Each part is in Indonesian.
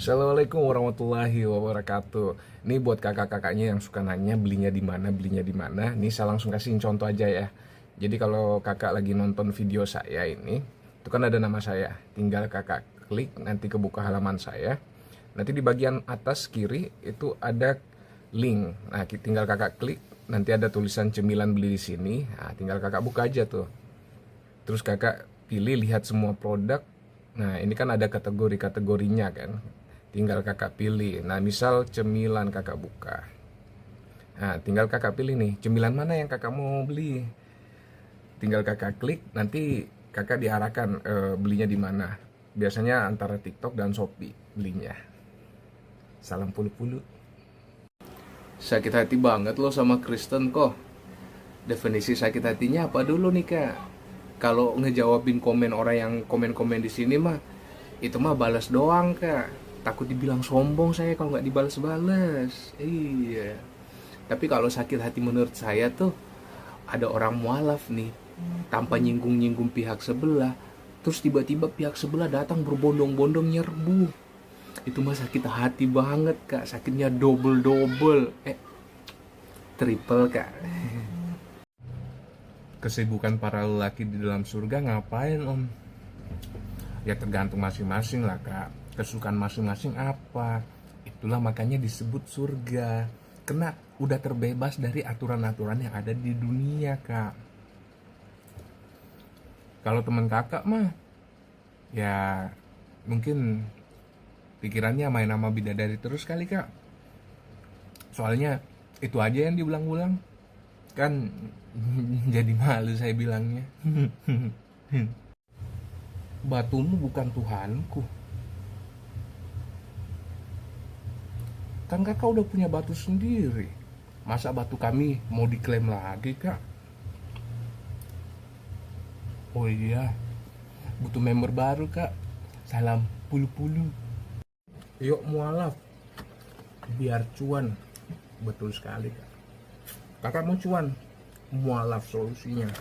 Assalamualaikum warahmatullahi wabarakatuh. Ini buat kakak-kakaknya yang suka nanya belinya di mana. Nih saya langsung kasih contoh aja ya. Jadi kalau kakak lagi nonton video saya ini, itu kan ada nama saya. Tinggal kakak klik nanti kebuka halaman saya. Nanti di bagian atas kiri itu ada link. Nah, tinggal kakak klik, nanti ada tulisan cemilan beli di sini. Nah, tinggal kakak buka aja tuh. Terus kakak pilih lihat semua produk. Nah, ini kan ada kategori-kategorinya kan. Tinggal kakak pilih. Nah, misal cemilan kakak buka. Nah, tinggal kakak pilih nih, cemilan mana yang kakak mau beli. Tinggal kakak klik, nanti kakak diarahkan belinya di mana. Biasanya antara TikTok dan Shopee belinya. Salam pulu-pulu. Sakit hati banget loh sama Kristen kok. Definisi sakit hatinya apa dulu nih kak? Kalau ngejawabin komen orang yang komen-komen di sini mah, itu mah balas doang kak. Takut dibilang sombong saya kalau nggak dibalas-balas. Iya. Tapi kalau sakit hati menurut saya tuh ada orang mualaf nih, tanpa nyinggung-nyinggung pihak sebelah, terus tiba-tiba pihak sebelah datang berbondong-bondong nyerbu. Itu mah sakit hati banget kak. Sakitnya double-double. Triple kak. Kesibukan para lelaki di dalam surga ngapain om? Ya tergantung masing-masing lah kak. Kesukaan masing-masing apa. Itulah makanya disebut surga. Karena udah terbebas dari aturan-aturan yang ada di dunia kak. Kalau teman kakak mah, ya mungkin pikirannya main nama bidadari terus kali kak. Soalnya itu aja yang diulang-ulang. Kan jadi malu saya bilangnya. Batumu bukan Tuhanku. Kan kakak udah punya batu sendiri. Masa batu kami mau diklaim lagi kak? Oh iya, butuh member baru kak. Salam pulu-pulu. Yuk mualaf, biar cuan. Betul sekali kak. Kakak mau cuan, mualaf solusinya.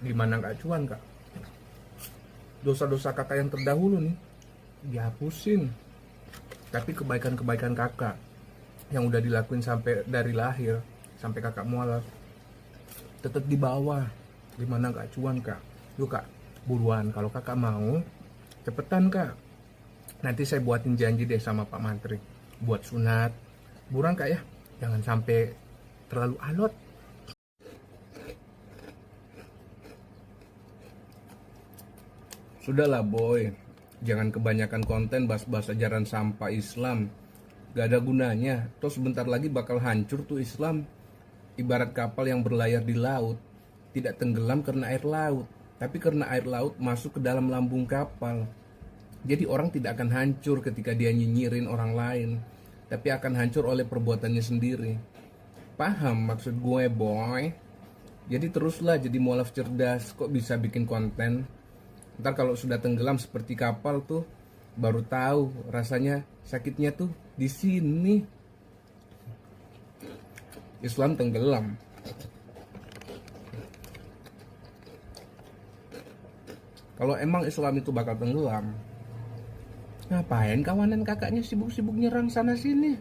Gimana gak cuan kak? Dosa-dosa kakak yang terdahulu nih dihapusin. Tapi kebaikan-kebaikan kakak yang udah dilakuin sampai dari lahir sampai kakak mualaf tetap di bawah. Gimana gak cuan kak? Yuk kak, buruan. Kalau kakak mau, cepetan kak. Nanti saya buatin janji deh sama Pak Mantri buat sunat. Buruan kak ya, jangan sampai terlalu alot. Sudahlah boy, jangan kebanyakan konten bahas-bahas ajaran sampah Islam. Gak ada gunanya. Terus sebentar lagi bakal hancur tuh Islam. Ibarat kapal yang berlayar di laut, tidak tenggelam karena air laut, tapi karena air laut masuk ke dalam lambung kapal. Jadi orang tidak akan hancur ketika dia nyinyirin orang lain, tapi akan hancur oleh perbuatannya sendiri. Paham maksud gue boy? Jadi teruslah jadi mualaf cerdas. Kok bisa bikin konten? Ntar kalau sudah tenggelam seperti kapal tuh, baru tahu rasanya sakitnya tuh di sini. Islam tenggelam. Kalau emang Islam itu bakal tenggelam, ngapain kawanan kakaknya sibuk-sibuk nyerang sana sini?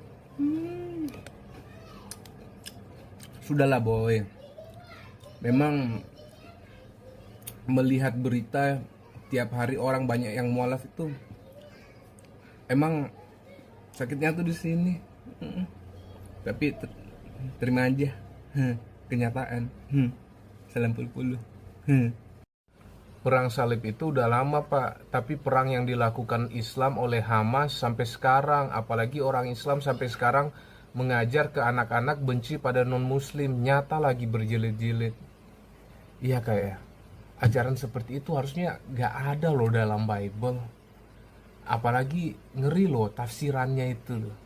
Sudahlah boy. Memang melihat berita tiap hari orang banyak yang mualaf itu emang sakitnya tuh di sini. Tapi terima aja kenyataan. Salam pulu-pulu. Perang salib itu udah lama pak, tapi perang yang dilakukan Islam oleh Hamas sampai sekarang, apalagi orang Islam sampai sekarang mengajar ke anak-anak benci pada non-muslim, nyata lagi berjilid-jilid. Iya kayak ajaran seperti itu harusnya gak ada loh dalam Bible. Apalagi ngeri loh tafsirannya itu loh.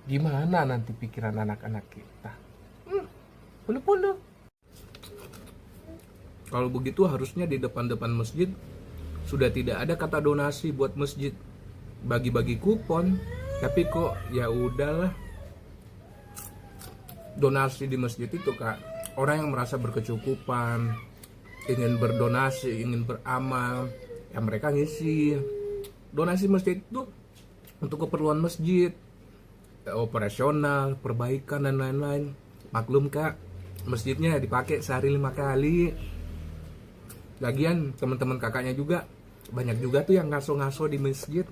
Gimana nanti pikiran anak-anak kita? Pulu-pulu. Kalau begitu harusnya di depan-depan masjid sudah tidak ada kata donasi buat masjid. Bagi-bagi kupon. Tapi kok ya udahlah. Donasi di masjid itu kak, orang yang merasa berkecukupan, ingin berdonasi, ingin beramal, ya mereka ngisi donasi masjid itu untuk keperluan masjid, operasional, perbaikan dan lain-lain. Maklum kak, masjidnya dipakai sehari 5 kali. Lagian teman-teman kakaknya juga banyak juga tuh yang ngaso-ngaso di masjid.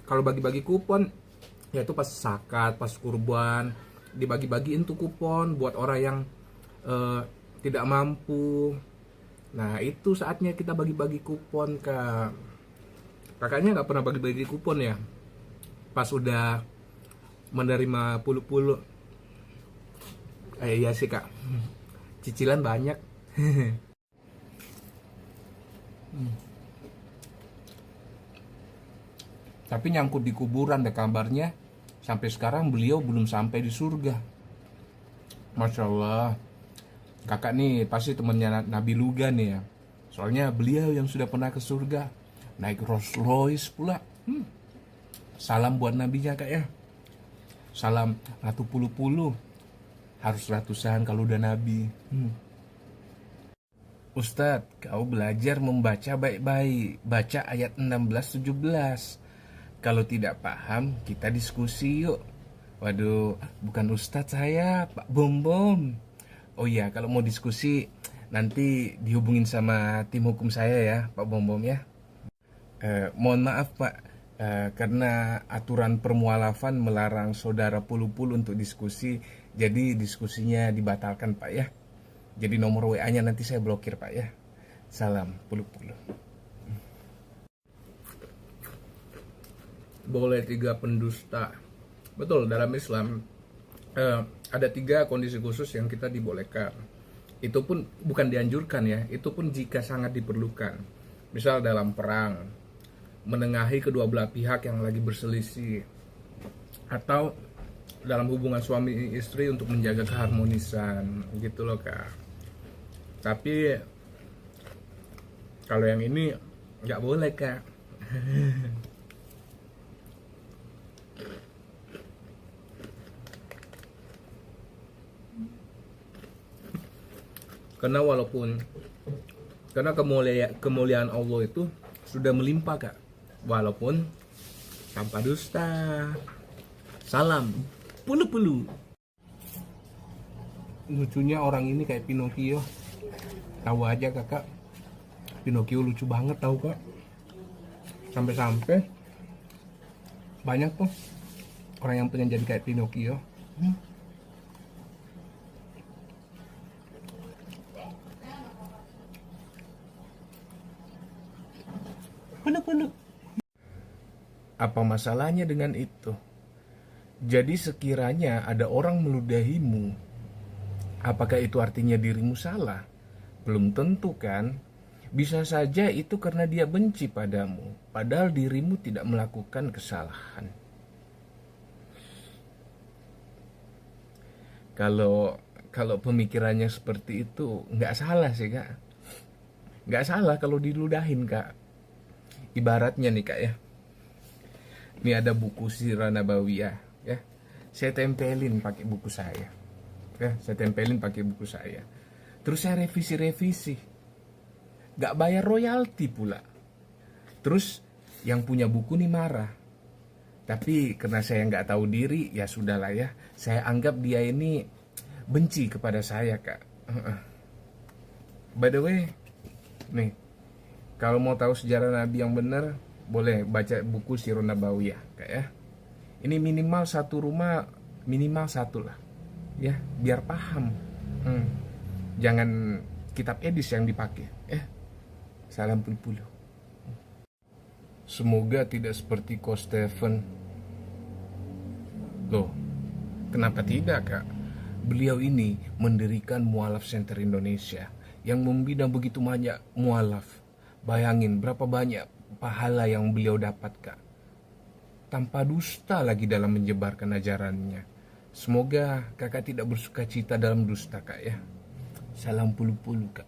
Kalau bagi-bagi kupon, ya itu pas zakat, pas kurban, dibagi-bagiin tuh kupon buat orang yang tidak mampu. Nah itu saatnya kita bagi-bagi kupon kak. Kakaknya nggak pernah bagi-bagi kupon ya? Pas udah menerima puluh-puluh. Iya sih kak, cicilan banyak. Tapi nyangkut di kuburan deh kabarnya. Sampai sekarang beliau belum sampai di surga. Masya Allah. Kakak nih pasti temennya Nabi Luga nih ya. Soalnya beliau yang sudah pernah ke surga. Naik Rolls Royce pula. Salam buat nabinya kak ya. Salam ratu puluh-puluh. Harus ratusan kalau udah nabi. Ustadz, kau belajar membaca baik-baik. Baca ayat 16-17. Kalau tidak paham, kita diskusi yuk. Waduh, bukan Ustadz saya, Pak Bom Bom. Oh iya, kalau mau diskusi, nanti dihubungin sama tim hukum saya ya, Pak Bom Bom ya. Mohon maaf Pak, karena aturan permualafan melarang saudara puluh-puluh untuk diskusi, jadi diskusinya dibatalkan Pak ya. Jadi nomor WA-nya nanti saya blokir Pak ya. Salam puluh-puluh. Boleh 3 pendusta. Betul, dalam Islam ada 3 kondisi khusus yang kita dibolehkan. Itu pun bukan dianjurkan ya, itu pun jika sangat diperlukan. Misal dalam perang, menengahi kedua belah pihak yang lagi berselisih, atau dalam hubungan suami istri untuk menjaga keharmonisan gitu loh kak. Tapi kalau yang ini nggak boleh kak. Karena kemuliaan Allah itu sudah melimpah kak, walaupun tanpa dusta. Salam puluh-puluh. Lucunya orang ini kayak Pinocchio. Tahu aja kakak, Pinocchio lucu banget tahu kak. Sampai-sampai banyak tuh orang yang pengen jadi kayak Pinocchio. Penuh-penuh. Apa masalahnya dengan itu? Jadi sekiranya ada orang meludahimu, apakah itu artinya dirimu salah? Belum tentu kan? Bisa saja itu karena dia benci padamu, padahal dirimu tidak melakukan kesalahan. Kalau pemikirannya seperti itu, nggak salah sih kak. Nggak salah kalau diludahin kak. Ibaratnya nih kak ya, ini ada buku Sirah Nabawiyah ya, saya tempelin pakai buku saya ya, terus saya revisi, nggak bayar royalti pula. Terus yang punya buku nih marah, tapi karena saya nggak tahu diri, ya sudahlah ya, saya anggap dia ini benci kepada saya kak. By the way nih, kalau mau tahu sejarah Nabi yang benar, boleh baca buku Sirah Nabawiyah kak ya. Ini minimal satu rumah, minimal satu lah ya, biar paham. Jangan kitab edis yang dipakai. Salam puluh-puluh. Semoga tidak seperti Coach Stephen. Loh, kenapa tidak kak? Beliau ini mendirikan Mualaf Center Indonesia yang membina begitu banyak mualaf. Bayangin berapa banyak pahala yang beliau dapat kak. Tanpa dusta lagi dalam menyebarkan ajarannya. Semoga kakak tidak bersuka cita dalam dusta kak ya. Salam puluh-puluh kak.